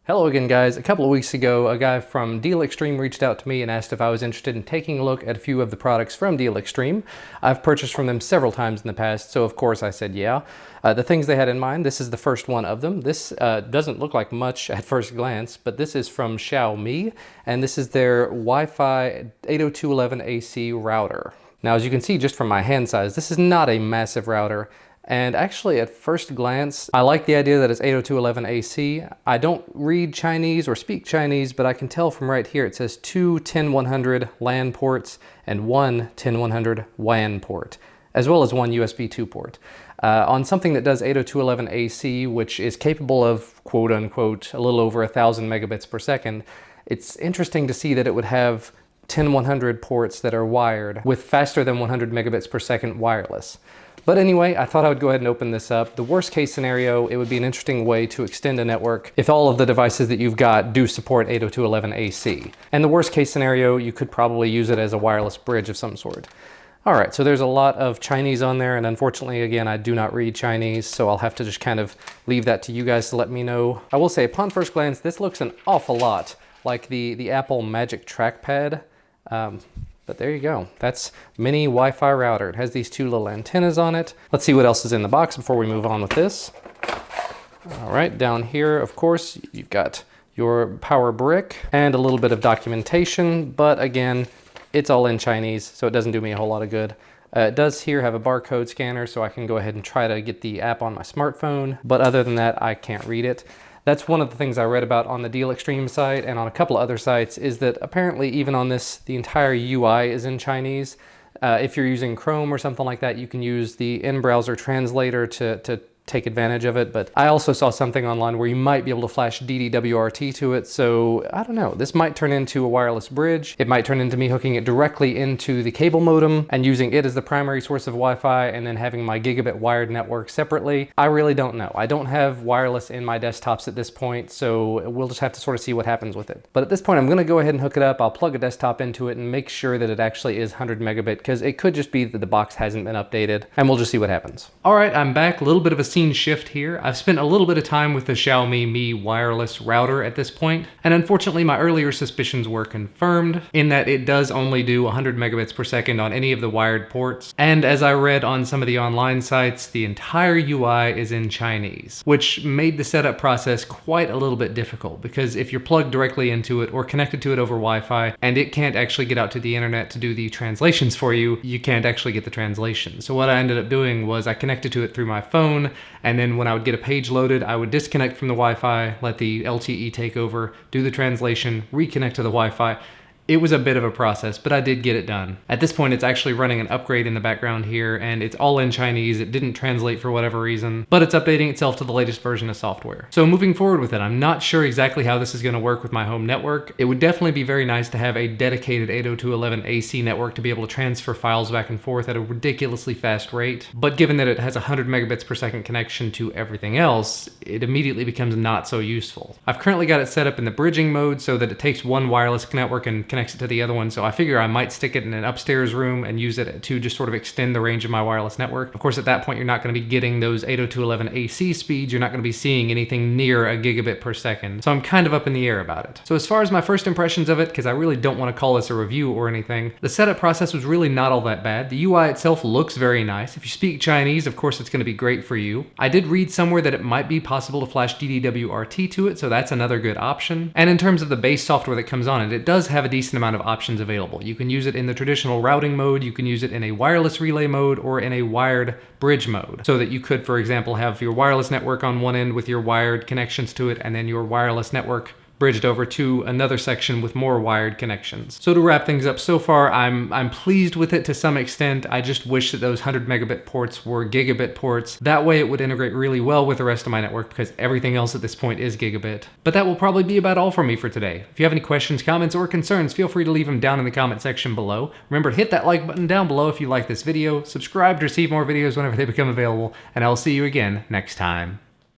Hello again, guys. A couple of weeks ago, a guy from Deal Extreme reached out to me and asked if I was interested in taking a look at a few of the products from Deal Extreme. I've purchased from them several times in the past, so of course I said yeah. The things they had in mind, this is the first one of them. This doesn't look like much at first glance, but this is from Xiaomi, and this is their Wi-Fi 802.11ac router. Now, as you can see just from my hand size, this is not a massive router. And actually, at first glance, I like the idea that it's 802.11ac. I don't read Chinese or speak Chinese, but I can tell from right here it says two 10100 LAN ports and one 10100 WAN port, as well as one USB 2 port. On something that does 802.11ac, which is capable of, quote unquote, a little over 1,000 megabits per second, it's interesting to see that it would have 10100 ports that are wired with faster than 100 megabits per second wireless. But anyway, I thought I would go ahead and open this up. The worst case scenario, it would be an interesting way to extend a network if all of the devices that you've got do support 802.11ac. And the worst case scenario, you could probably use it as a wireless bridge of some sort. All right, so there's a lot of Chinese on there, and unfortunately, again, I do not read Chinese, so I'll have to just kind of leave that to you guys to let me know. I will say, upon first glance, this looks an awful lot like the Apple Magic Trackpad. But there you go. That's mini Wi-Fi router. It has these two little antennas on it. Let's see what else is in the box before we move on with this. All right, down here, of course, you've got your power brick and a little bit of documentation, but again, it's all in Chinese, so it doesn't do me a whole lot of good. It does here have a barcode scanner, so I can go ahead and try to get the app on my smartphone, but other than that, I can't read it. That's one of the things I read about on the Deal Extreme site and on a couple of other sites, is that apparently even on this, the entire UI is in Chinese. If you're using Chrome or something like that, you can use the in-browser translator to take advantage of it. But I also saw something online where you might be able to flash dd-wrt to it. So I don't know, this might turn into a wireless bridge. It might turn into me hooking it directly into the cable modem and using it as the primary source of Wi-Fi and then having my gigabit wired network separately. I really don't know. I don't have wireless in my desktops at this point, so we'll just have to sort of see what happens with it. But at this point, I'm gonna go ahead and hook it up. I'll plug a desktop into it and make sure that it actually is 100 megabit, because it could just be that the box hasn't been updated, and we'll just see what happens. All right, I'm back. A little bit of a scene shift here. I've spent a little bit of time with the Xiaomi Mi wireless router at this point, and unfortunately my earlier suspicions were confirmed in that it does only do 100 megabits per second on any of the wired ports. And as I read on some of the online sites, the entire UI is in Chinese, which made the setup process quite a little bit difficult, because if you're plugged directly into it or connected to it over Wi-Fi and it can't actually get out to the internet to do the translations for you, you can't actually get the translation. So what I ended up doing was I connected to it through my phone, and then when I would get a page loaded, I would disconnect from the Wi-Fi, let the LTE take over, do the translation, reconnect to the Wi-Fi. It was a bit of a process, but I did get it done. At this point, it's actually running an upgrade in the background here, and it's all in Chinese. It didn't translate for whatever reason, but it's updating itself to the latest version of software. So moving forward with it, I'm not sure exactly how this is gonna work with my home network. It would definitely be very nice to have a dedicated 802.11ac network to be able to transfer files back and forth at a ridiculously fast rate. But given that it has 100 megabits per second connection to everything else, it immediately becomes not so useful. I've currently got it set up in the bridging mode so that it takes one wireless network and connects it to the other one, so I figure I might stick it in an upstairs room and use it to just sort of extend the range of my wireless network. Of course, at that point, you're not going to be getting those 802.11ac speeds. You're not going to be seeing anything near a gigabit per second. So I'm kind of up in the air about it. So as far as my first impressions of it, because I really don't want to call this a review or anything, the setup process was really not all that bad. The UI itself looks very nice. If you speak Chinese, of course, it's going to be great for you. I did read somewhere that it might be possible to flash dd-wrt to it, so that's another good option. And in terms of the base software that comes on it, it does have a decent amount of options available. You can use it in the traditional routing mode, you can use it in a wireless relay mode, or in a wired bridge mode, so that you could, for example, have your wireless network on one end with your wired connections to it, and then your wireless network bridged over to another section with more wired connections. So to wrap things up, so far I'm pleased with it to some extent. I just wish that those 100 megabit ports were gigabit ports. That way it would integrate really well with the rest of my network, because everything else at this point is gigabit. But that will probably be about all from me for today. If you have any questions, comments, or concerns, feel free to leave them down in the comment section below. Remember to hit that like button down below if you like this video, subscribe to receive more videos whenever they become available, and I'll see you again next time.